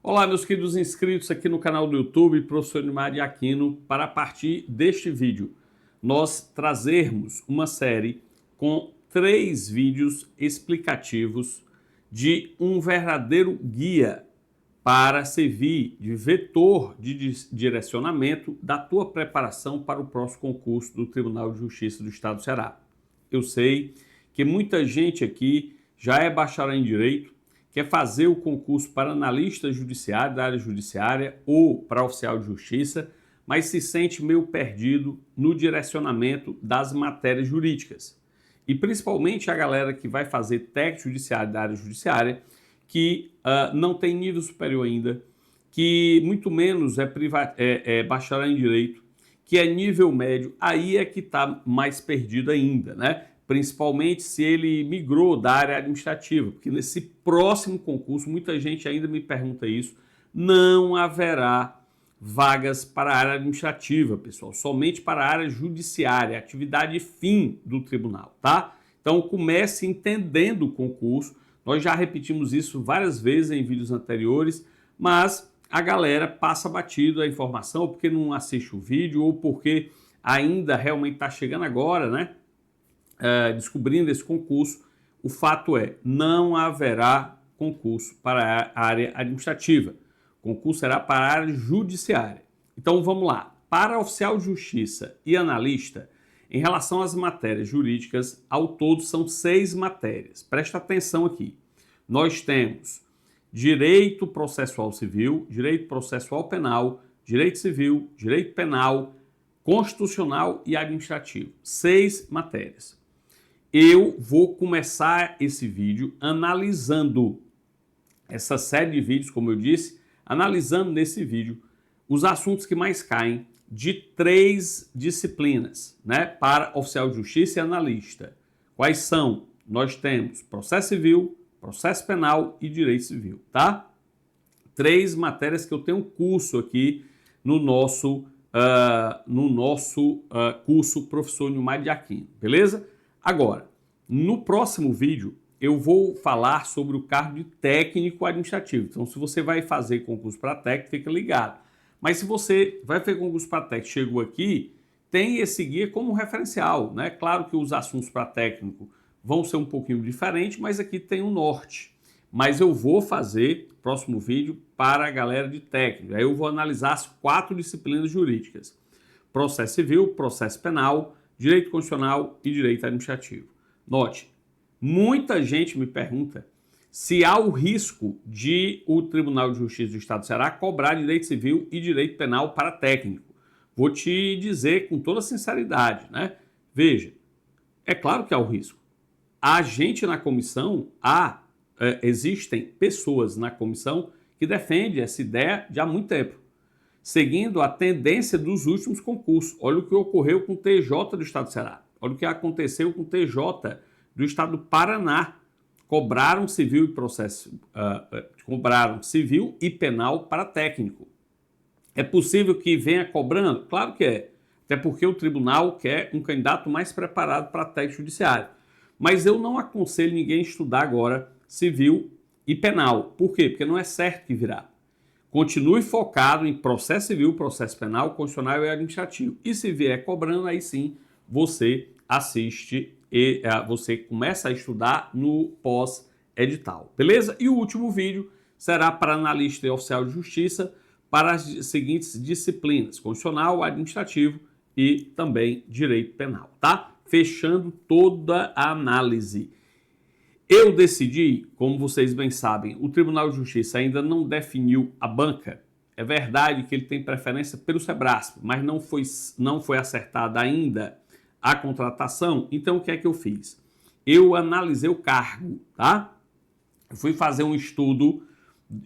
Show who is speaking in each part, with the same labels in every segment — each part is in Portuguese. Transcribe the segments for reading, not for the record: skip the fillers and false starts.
Speaker 1: Olá, meus queridos inscritos aqui no canal do YouTube, Professor Neymar de Aquino, para a partir deste vídeo nós trazermos uma série com 3 vídeos explicativos de um verdadeiro guia para servir de vetor de direcionamento da tua preparação para o próximo concurso do Tribunal de Justiça do Estado do Ceará. Eu sei que muita gente aqui já é bacharel em Direito, quer fazer o concurso para analista judiciário da área judiciária ou para oficial de justiça, mas se sente meio perdido no direcionamento das matérias jurídicas. E principalmente a galera que vai fazer técnico judiciário da área judiciária, que não tem nível superior ainda, que muito menos é bacharel em Direito, que é nível médio, aí é que está mais perdido ainda, né? Principalmente se ele migrou da área administrativa, porque nesse próximo concurso, muita gente ainda me pergunta isso, não haverá vagas para a área administrativa, pessoal, somente para a área judiciária, atividade fim do tribunal, tá? Então comece entendendo o concurso, nós já repetimos isso várias vezes em vídeos anteriores, mas a galera passa batido a informação, ou porque não assiste o vídeo, ou porque ainda realmente está chegando agora, né? Descobrindo esse concurso. O fato é, não haverá concurso para a área administrativa. O concurso será para a área judiciária. Então vamos lá. Para oficial de justiça e analista, em relação às matérias jurídicas, ao todo são 6 matérias. Presta atenção aqui. Nós temos direito processual civil, direito processual penal, direito civil, direito penal, constitucional e administrativo. 6 matérias. Eu vou começar esse vídeo analisando essa série de vídeos, como eu disse, analisando nesse vídeo os assuntos que mais caem de 3 disciplinas, né, para oficial de justiça e analista. Quais são? Nós temos processo civil, processo penal e direito civil, tá? 3 matérias que eu tenho curso aqui no nosso curso Professor Neymar de Aquino, beleza? Agora, no próximo vídeo, eu vou falar sobre o cargo de técnico administrativo. Então, se você vai fazer concurso para técnico, fica ligado. Mas se você vai fazer concurso para técnico, chegou aqui, tem esse guia como referencial, né? Claro que os assuntos para técnico vão ser um pouquinho diferentes, mas aqui tem um norte. Mas eu vou fazer, próximo vídeo, para a galera de técnico. Aí eu vou analisar as 4 disciplinas jurídicas. Processo civil, processo penal, direito constitucional e direito administrativo. Note, muita gente me pergunta se há o risco de o Tribunal de Justiça do Estado do Ceará cobrar direito civil e direito penal para técnico. Vou te dizer com toda sinceridade, né? Veja, é claro que há o risco. A gente na comissão, existem pessoas na comissão que defendem essa ideia de há muito tempo, seguindo a tendência dos últimos concursos. Olha o que ocorreu com o TJ do Estado do Ceará. Olha o que aconteceu com o TJ do Estado do Paraná. Cobraram civil e processo, cobraram civil e penal para técnico. É possível que venha cobrando? Claro que é. Até porque o tribunal quer um candidato mais preparado para técnico judiciário. Mas eu não aconselho ninguém a estudar agora civil e penal. Por quê? Porque não é certo que virá. Continue focado em processo civil, processo penal, constitucional e administrativo. E se vier cobrando, aí sim você assiste e você começa a estudar no pós-edital. Beleza? E o último vídeo será para analista e oficial de justiça para as seguintes disciplinas: constitucional, administrativo e também direito penal, tá? Fechando toda a análise. Eu decidi, como vocês bem sabem, o Tribunal de Justiça ainda não definiu a banca. É verdade que ele tem preferência pelo Sebrasp, mas não foi acertada ainda a contratação. Então, o que é que eu fiz? Eu analisei o cargo, tá? Eu fui fazer um estudo,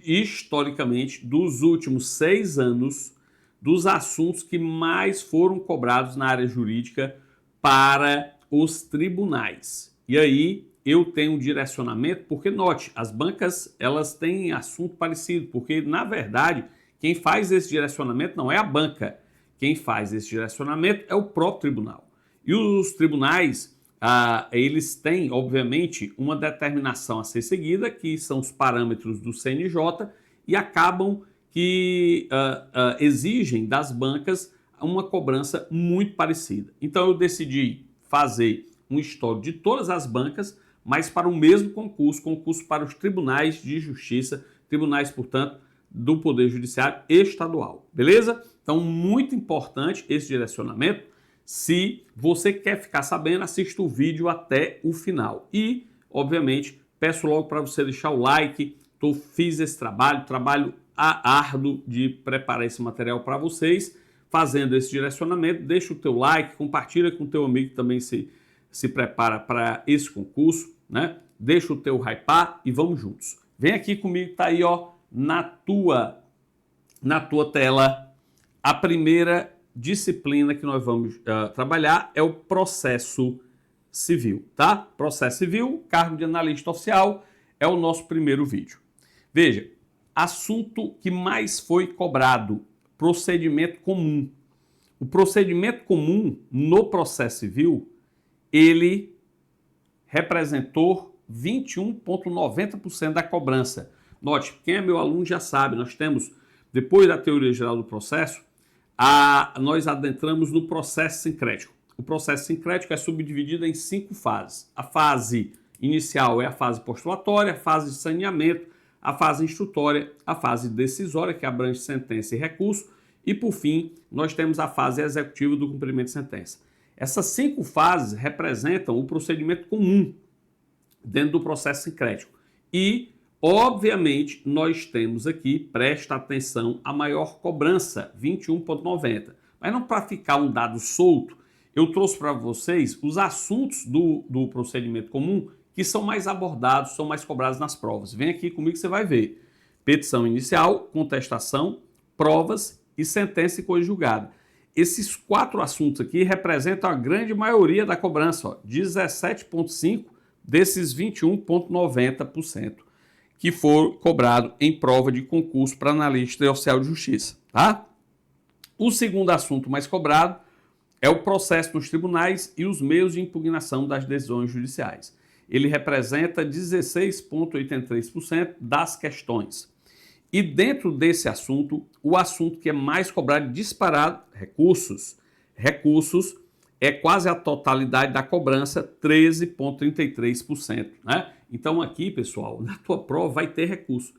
Speaker 1: historicamente, dos últimos 6 anos, dos assuntos que mais foram cobrados na área jurídica para os tribunais. E aí, eu tenho um direcionamento, porque note, as bancas elas têm assunto parecido, porque na verdade quem faz esse direcionamento não é a banca, quem faz esse direcionamento é o próprio tribunal. E os tribunais, eles têm obviamente uma determinação a ser seguida, que são os parâmetros do CNJ, e acabam que exigem das bancas uma cobrança muito parecida. Então eu decidi fazer um histórico de todas as bancas, mas para o mesmo concurso para os tribunais de justiça, tribunais, portanto, do Poder Judiciário Estadual, beleza? Então, muito importante esse direcionamento. Se você quer ficar sabendo, assista o vídeo até o final. E, obviamente, peço logo para você deixar o like. Fiz esse trabalho árduo de preparar esse material para vocês, fazendo esse direcionamento. Deixa o teu like, compartilha com o teu amigo que também se prepara para esse concurso, né? Deixa o teu hypar e vamos juntos. Vem aqui comigo, tá aí, ó, na tua tela, a primeira disciplina que nós vamos trabalhar é o processo civil, tá? Processo civil, cargo de analista oficial, é o nosso primeiro vídeo. Veja, assunto que mais foi cobrado, procedimento comum. O procedimento comum no processo civil, ele representou 21,90% da cobrança. Note, quem é meu aluno já sabe, nós temos, depois da teoria geral do processo, nós adentramos no processo sincrético. O processo sincrético é subdividido em 5 fases. A fase inicial é a fase postulatória, a fase de saneamento, a fase instrutória, a fase decisória, que abrange sentença e recurso, e, por fim, nós temos a fase executiva do cumprimento de sentença. Essas 5 fases representam o procedimento comum dentro do processo sincrético. E, obviamente, nós temos aqui, presta atenção, a maior cobrança, 21,90. Mas não para ficar um dado solto, eu trouxe para vocês os assuntos do procedimento comum que são mais abordados, são mais cobrados nas provas. Vem aqui comigo que você vai ver. Petição inicial, contestação, provas e sentença e coisa julgada. Esses 4 assuntos aqui representam a grande maioria da cobrança, 17,5% desses 21,90% que for cobrado em prova de concurso para analista e oficial de justiça, tá? O segundo assunto mais cobrado é o processo nos tribunais e os meios de impugnação das decisões judiciais. Ele representa 16,83% das questões. E dentro desse assunto, o assunto que é mais cobrado disparado, recursos. Recursos é quase a totalidade da cobrança, 13,33%, né? Então aqui, pessoal, na tua prova vai ter recurso.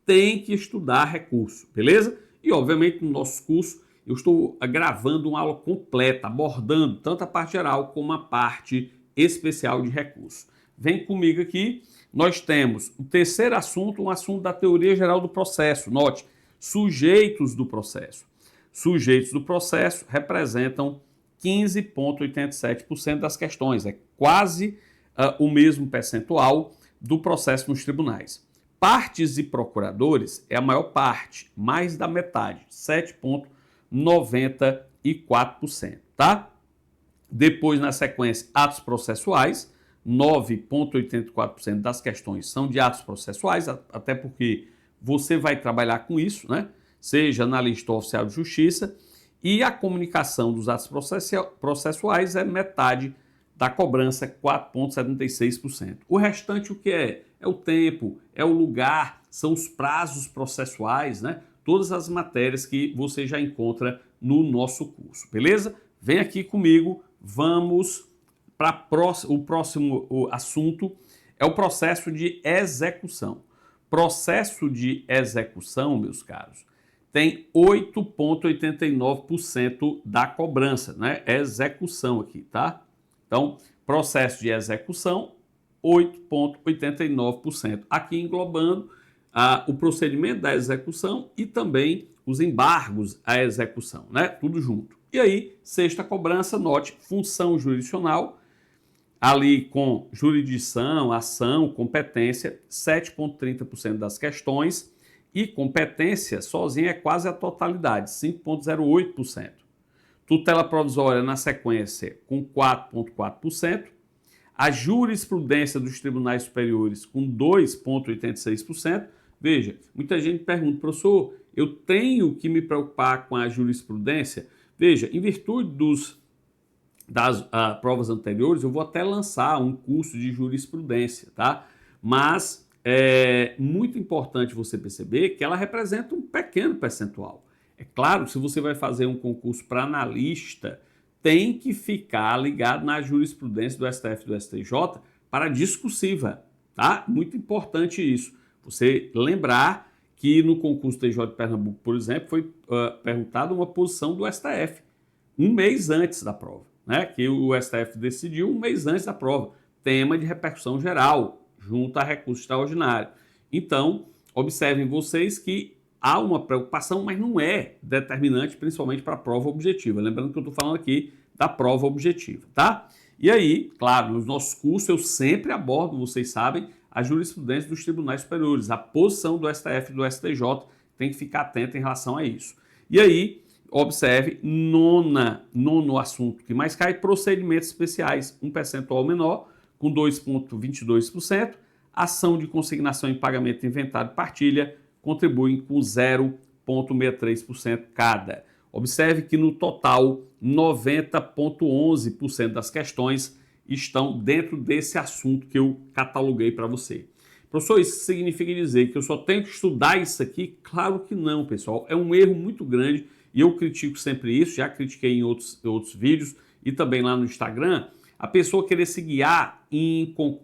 Speaker 1: Tem que estudar recurso, beleza? E, obviamente, no nosso curso, eu estou gravando uma aula completa, abordando tanto a parte geral como a parte especial de recurso. Vem comigo aqui, nós temos o terceiro assunto, um assunto da teoria geral do processo. Note, sujeitos do processo. Sujeitos do processo representam 15,87% das questões. É quase o mesmo percentual do processo nos tribunais. Partes e procuradores é a maior parte, mais da metade, 7,94%, tá? Depois, na sequência, atos processuais, 9,84% das questões são de atos processuais, até porque você vai trabalhar com isso, né? Seja analista ou oficial de justiça, e a comunicação dos atos processuais é metade da cobrança, 4,76%. O restante o que é? É o tempo, é o lugar, são os prazos processuais, né? Todas as matérias que você já encontra no nosso curso, beleza? Vem aqui comigo, vamos para o próximo assunto, é o processo de execução. Processo de execução, meus caros, tem 8,89% da cobrança, né? Execução aqui, tá? Então, processo de execução, 8,89%. Aqui englobando o procedimento da execução e também os embargos à execução, né? Tudo junto. E aí, sexta cobrança, note, função jurisdicional, ali com jurisdição, ação, competência, 7,30% das questões, e competência sozinha é quase a totalidade, 5,08%. Tutela provisória na sequência com 4,4%. A jurisprudência dos tribunais superiores com 2,86%. Veja, muita gente pergunta, professor, eu tenho que me preocupar com a jurisprudência? Veja, em virtude das provas anteriores, eu vou até lançar um curso de jurisprudência, tá? Mas é muito importante você perceber que ela representa um pequeno percentual. É claro, se você vai fazer um concurso para analista, tem que ficar ligado na jurisprudência do STF e do STJ para discursiva, tá? Muito importante isso. Você lembrar que no concurso TJ de Pernambuco, por exemplo, foi perguntada uma posição do STF um mês antes da prova, né? Que o STF decidiu um mês antes da prova. Tema de repercussão geral, junto a recurso extraordinário. Então, observem vocês que há uma preocupação, mas não é determinante, principalmente para a prova objetiva. Lembrando que eu estou falando aqui da prova objetiva, tá? E aí, claro, nos nossos cursos eu sempre abordo, vocês sabem, a jurisprudência dos tribunais superiores, a posição do STF e do STJ, tem que ficar atento em relação a isso. E aí, observe, nono assunto que mais cai, procedimentos especiais, um percentual menor, com 2,22%, ação de consignação em pagamento, inventário e partilha, contribuem com 0,63% cada. Observe que no total, 90,11% das questões estão dentro desse assunto que eu cataloguei para você. Professor, isso significa dizer que eu só tenho que estudar isso aqui? Claro que não, pessoal. É um erro muito grande e eu critico sempre isso, já critiquei em outros vídeos e também lá no Instagram, a pessoa querer se guiar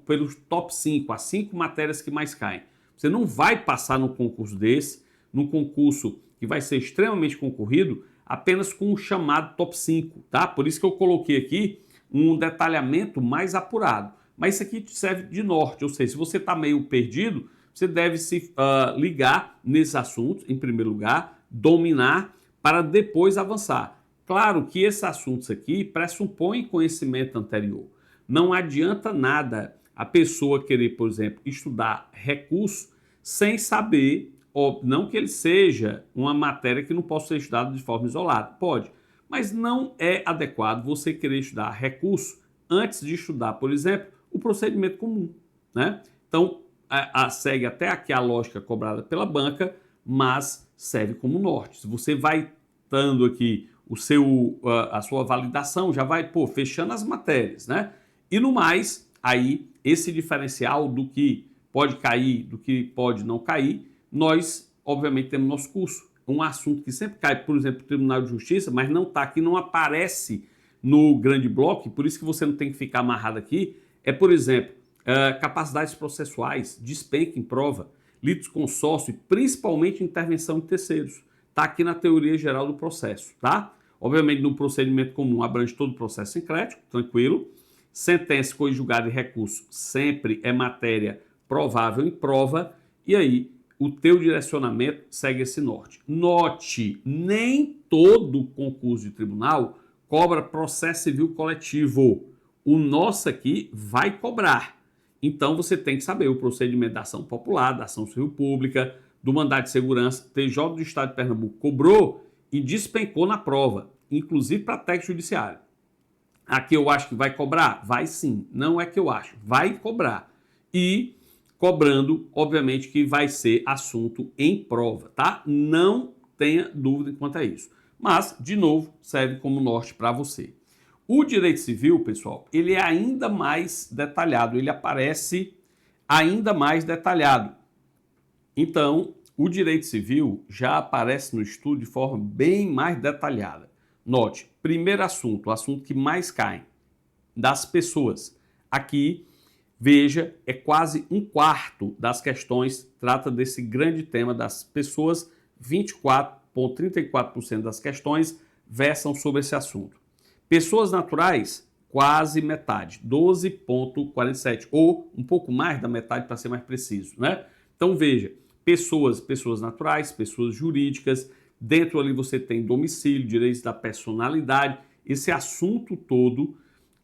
Speaker 1: pelos top 5, as 5 matérias que mais caem. Você não vai passar num concurso desse, num concurso que vai ser extremamente concorrido, apenas com o chamado top 5, tá? Por isso que eu coloquei aqui um detalhamento mais apurado. Mas isso aqui serve de norte, ou seja, se você está meio perdido, você deve se ligar nesses assuntos, em primeiro lugar, dominar, para depois avançar. Claro que esses assuntos aqui pressupõem conhecimento anterior. Não adianta nada a pessoa querer, por exemplo, estudar recurso sem saber, não que ele seja uma matéria que não possa ser estudada de forma isolada, pode, mas não é adequado você querer estudar recurso antes de estudar, por exemplo, o procedimento comum, né? Então, segue até aqui a lógica cobrada pela banca, mas serve como norte. Se você vai dando aqui a sua validação, já vai, fechando as matérias, né? E no mais, aí, esse diferencial do que pode cair, do que pode não cair, nós, obviamente, temos nosso curso. Um assunto que sempre cai, por exemplo, no Tribunal de Justiça, mas não está aqui, não aparece no grande bloco, por isso que você não tem que ficar amarrado aqui, por exemplo, capacidades processuais, despenca em prova, litisconsórcio e principalmente intervenção de terceiros. Está aqui na teoria geral do processo, tá? Obviamente, no procedimento comum abrange todo o processo sincrético, tranquilo. Sentença, coisa julgada e recurso sempre é matéria provável em prova. E aí, o teu direcionamento segue esse norte. Note, nem todo concurso de tribunal cobra processo civil coletivo. O nosso aqui vai cobrar. Então, você tem que saber o procedimento da ação popular, da ação civil pública, do mandado de segurança. TJ do Estado de Pernambuco cobrou e despencou na prova, inclusive para técnico judiciário. Aqui eu acho que vai cobrar? Vai sim, não é que eu acho, vai cobrar. E cobrando, obviamente que vai ser assunto em prova, tá? Não tenha dúvida quanto a isso. Mas, de novo, serve como norte para você. O direito civil, pessoal, ele é ainda mais detalhado, ele aparece ainda mais detalhado. Então, o direito civil já aparece no estudo de forma bem mais detalhada. Note, primeiro assunto, o assunto que mais cai, das pessoas. Aqui, veja, é quase um quarto das questões, trata desse grande tema das pessoas, 24,34% das questões versam sobre esse assunto. Pessoas naturais, quase metade, 12,47%, ou um pouco mais da metade para ser mais preciso, né? Então, veja, pessoas naturais, pessoas jurídicas, dentro ali você tem domicílio, direitos da personalidade, esse assunto todo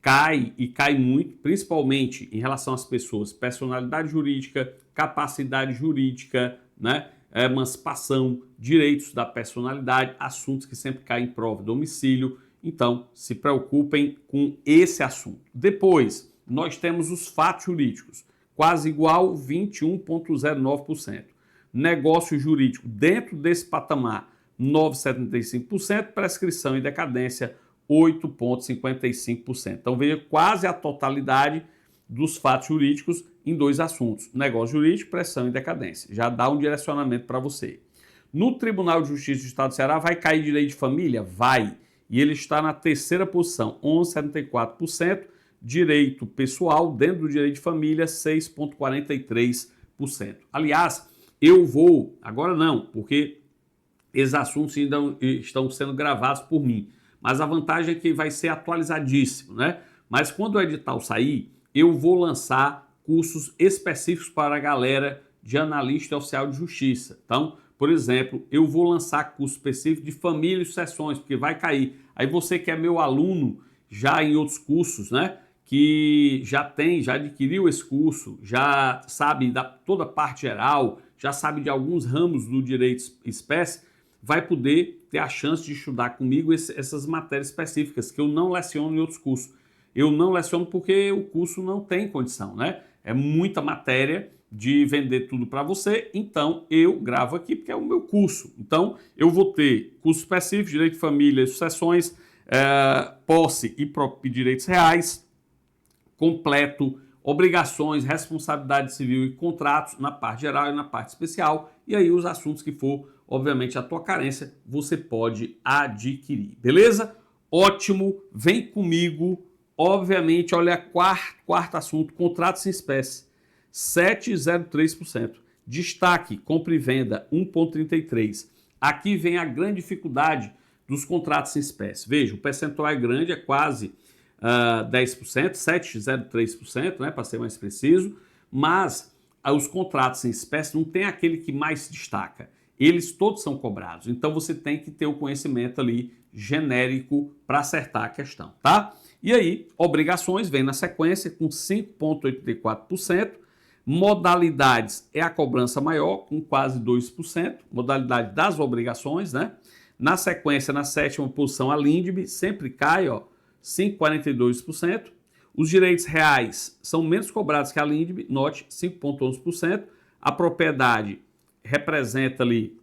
Speaker 1: cai e cai muito, principalmente em relação às pessoas, personalidade jurídica, capacidade jurídica, né? Emancipação, direitos da personalidade, assuntos que sempre caem em prova, domicílio. Então, se preocupem com esse assunto. Depois, nós temos os fatos jurídicos, quase igual, 21,09%. Negócio jurídico, dentro desse patamar, 9,75%, prescrição e decadência, 8,55%. Então, veja, quase a totalidade dos fatos jurídicos em 2 assuntos: negócio jurídico, pressão e decadência. Já dá um direcionamento para você. No Tribunal de Justiça do Estado do Ceará vai cair direito de família? Vai. E ele está na 3ª posição, 11,74%. Direito pessoal, dentro do direito de família, 6,43%. Aliás, eu vou, agora não, porque esses assuntos ainda estão sendo gravados por mim. Mas a vantagem é que vai ser atualizadíssimo, né? Mas quando o edital sair, eu vou lançar cursos específicos para a galera de analista oficial de justiça. Então, por exemplo, eu vou lançar curso específico de família e sucessões, porque vai cair. Aí você que é meu aluno já em outros cursos, né? Que já adquiriu esse curso, já sabe da toda a parte geral, já sabe de alguns ramos do direito espécie, vai poder ter a chance de estudar comigo essas matérias específicas que eu não leciono em outros cursos. Eu não leciono porque o curso não tem condição, né? É muita matéria de vender tudo para você, então eu gravo aqui porque é o meu curso. Então eu vou ter curso específico, direito de família, sucessões, posse e direitos reais, completo, obrigações, responsabilidade civil e contratos na parte geral e na parte especial, e aí os assuntos que for, obviamente, a tua carência, você pode adquirir, beleza? Ótimo, vem comigo, obviamente, olha, quarto assunto, contratos em espécie, 7,03%. Destaque, compra e venda, 1,33%. Aqui vem a grande dificuldade dos contratos em espécie. Veja, o percentual é grande, é quase 10%, 7,03%, né, para ser mais preciso, mas os contratos em espécie não tem aquele que mais se destaca. Eles todos são cobrados, então você tem que ter o conhecimento ali genérico para acertar a questão, tá? E aí, obrigações vem na sequência com 5,84%, modalidades é a cobrança maior, com quase 2%, modalidade das obrigações, né? Na sequência, na 7ª posição, a LINDB, sempre cai, ó, 5,42%. Os direitos reais são menos cobrados que a LINDB, note, 5,11%. A propriedade representa ali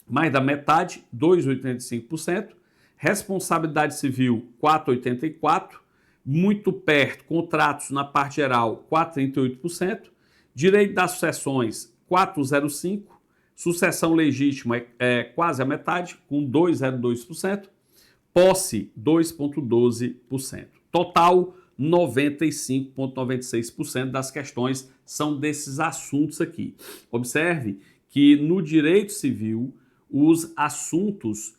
Speaker 1: mais da metade, 2,85%. Responsabilidade civil, 4,84%. Muito perto, contratos na parte geral, 4,38%. Direito das sucessões, 4,05%. Sucessão legítima é quase a metade, com 2,02%. Posse, 2,12%. Total, 95,96% das questões são desses assuntos aqui. Observe que no direito civil, os assuntos,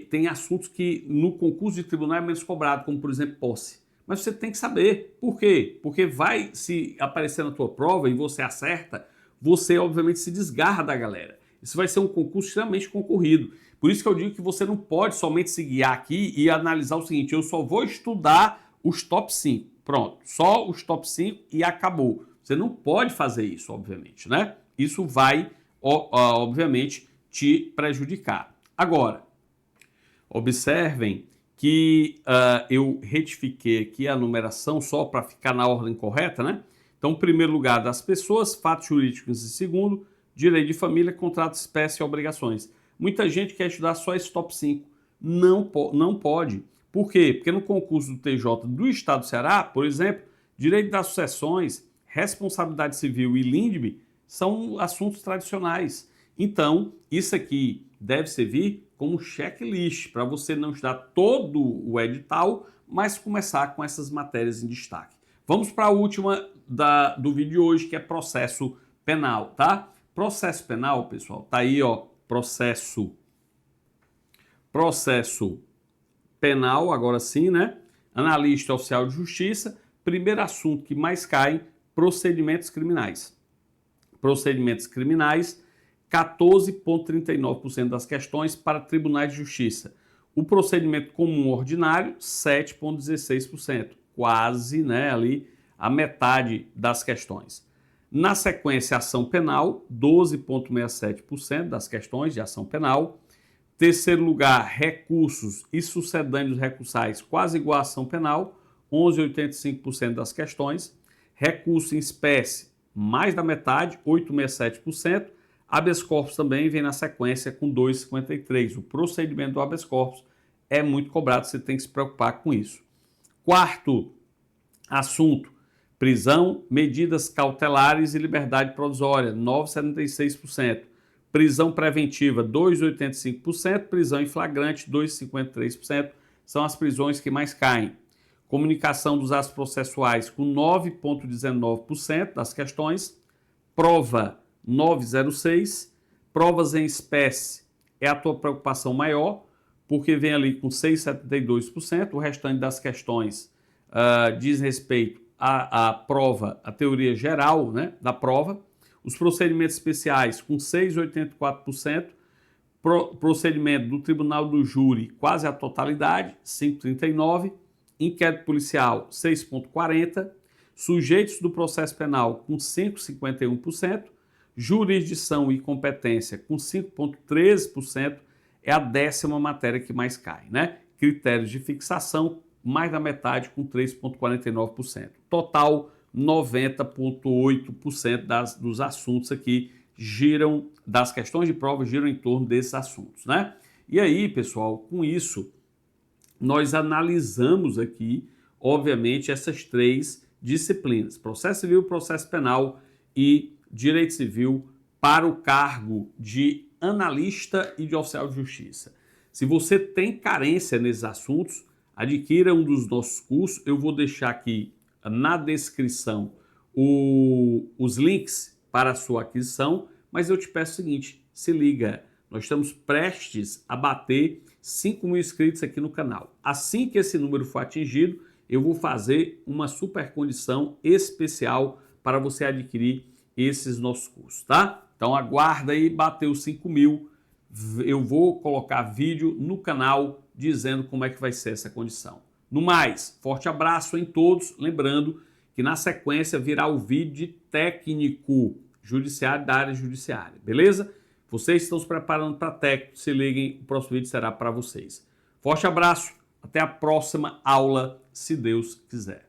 Speaker 1: tem assuntos que no concurso de tribunal é menos cobrado, como por exemplo posse. Mas você tem que saber. Por quê? Porque vai se aparecer na tua prova e você acerta, você obviamente se desgarra da galera. Isso vai ser um concurso extremamente concorrido. Por isso que eu digo que você não pode somente se guiar aqui e analisar o seguinte: eu só vou estudar os top 5. Pronto, só os top 5 e acabou. Você não pode fazer isso, obviamente, né? Isso vai, obviamente, te prejudicar. Agora, observem que eu retifiquei aqui a numeração só para ficar na ordem correta, né? Então, primeiro lugar, das pessoas, fatos jurídicos em segundo, direito de família, contrato de espécie e obrigações. Muita gente quer estudar só esse top 5. Não pode. Por quê? Porque no concurso do TJ do Estado do Ceará, por exemplo, direito das sucessões, responsabilidade civil e LINDB são assuntos tradicionais. Então, isso aqui deve servir como checklist para você não estudar todo o edital, mas começar com essas matérias em destaque. Vamos para a última do vídeo de hoje, que é processo penal, tá? Processo penal, pessoal, tá aí, ó, processo penal, agora sim, né? Analista oficial de justiça, primeiro assunto que mais cai, procedimentos criminais. Procedimentos criminais, 14,39% das questões para tribunais de justiça. O procedimento comum ordinário, 7,16%, quase, né, ali a metade das questões. Na sequência, ação penal, 12,67% das questões de ação penal. Terceiro lugar, recursos e sucedâneos recursais, quase igual a ação penal, 11,85% das questões. Recurso em espécie, mais da metade, 8,67%. Habeas corpus também vem na sequência com 2,53%. O procedimento do habeas corpus é muito cobrado, você tem que se preocupar com isso. Quarto assunto, Prisão, medidas cautelares e liberdade provisória, 9,76%. Prisão preventiva, 2,85%. Prisão em flagrante, 2,53%. São as prisões que mais caem. Comunicação dos atos processuais, com 9,19% das questões. Prova, 9,06%. Provas em espécie é a tua preocupação maior, porque vem ali com 6,72%. O restante das questões diz respeito à prova, à teoria geral, né, da prova. Os procedimentos especiais com 6,84%. Procedimento do Tribunal do Júri, quase a totalidade, 5,39%. Inquérito policial, 6,40%. Sujeitos do processo penal, com 5,51%. Jurisdição e competência, com 5,13%. É a 10ª matéria que mais cai, né? Critérios de fixação, mais da metade, com 3,49%. Total, 90,8% dos assuntos aqui giram, das questões de prova, giram em torno desses assuntos, né? E aí, pessoal, com isso, nós analisamos aqui, obviamente, essas 3 disciplinas: processo civil, processo penal e direito civil, para o cargo de analista e de oficial de justiça. Se você tem carência nesses assuntos, adquira um dos nossos cursos. Eu vou deixar aqui na descrição os links para a sua aquisição, mas eu te peço o seguinte: se liga, nós estamos prestes a bater 5.000 inscritos aqui no canal. Assim que esse número for atingido, eu vou fazer uma super condição especial para você adquirir esses nossos cursos, tá? Então aguarda aí, bateu 5.000, eu vou colocar vídeo no canal dizendo como é que vai ser essa condição. No mais, forte abraço em todos, lembrando que na sequência virá o vídeo de técnico judiciário da área judiciária, beleza? Vocês estão se preparando para técnico, se liguem, o próximo vídeo será para vocês. Forte abraço, até a próxima aula, se Deus quiser.